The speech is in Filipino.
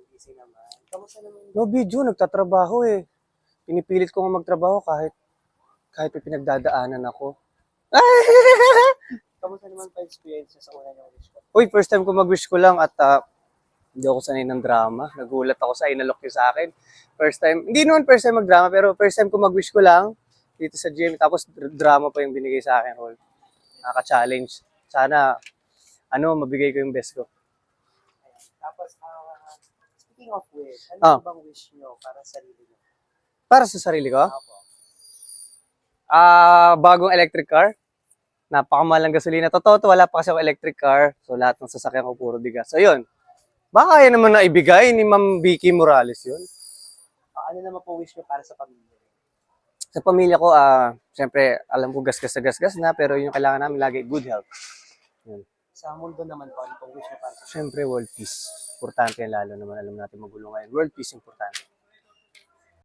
busy naman. Kamusta naman? No video, nagtatrabaho eh. Pinipilit ko nga magtrabaho kahit may pinagdadaanan ako. Kamusta naman pa experience sa una niyong wish ko? Uy, first time ko mag-wish ko lang at hindi ako sanay ng drama. Nagulat ako sa inalok niyo sa akin. First time, hindi naman first time mag-drama, pero first time ko mag-wish ko lang dito sa gym. Tapos drama pa yung binigay sa akin, Rol. Nakaka-challenge. Sana, mabigay ko yung best ko. Ayan. Tapos, speaking of wish, ano bang wish niyo para sa sarili niyo? Para sa sarili ko, Opo. bagong electric car. Napakamahal ng gasolina. Totoo to, wala pa kasi ako electric car. So lahat ng sasakyan ko puro bigas. So yun. Baka kaya naman na ibigay ni Ma'am Vicky Morales yun. Ano naman po wish niyo para sa pamilya? Sa pamilya ko, siyempre, alam ko gasgas na gasgas na, pero yung kailangan namin lagi, good health. Yun. Sa mundo naman po, ano pong wish niyo para sa Siyempre, world peace. Importante yan, lalo naman alam natin magulo ngayon. World peace, importante.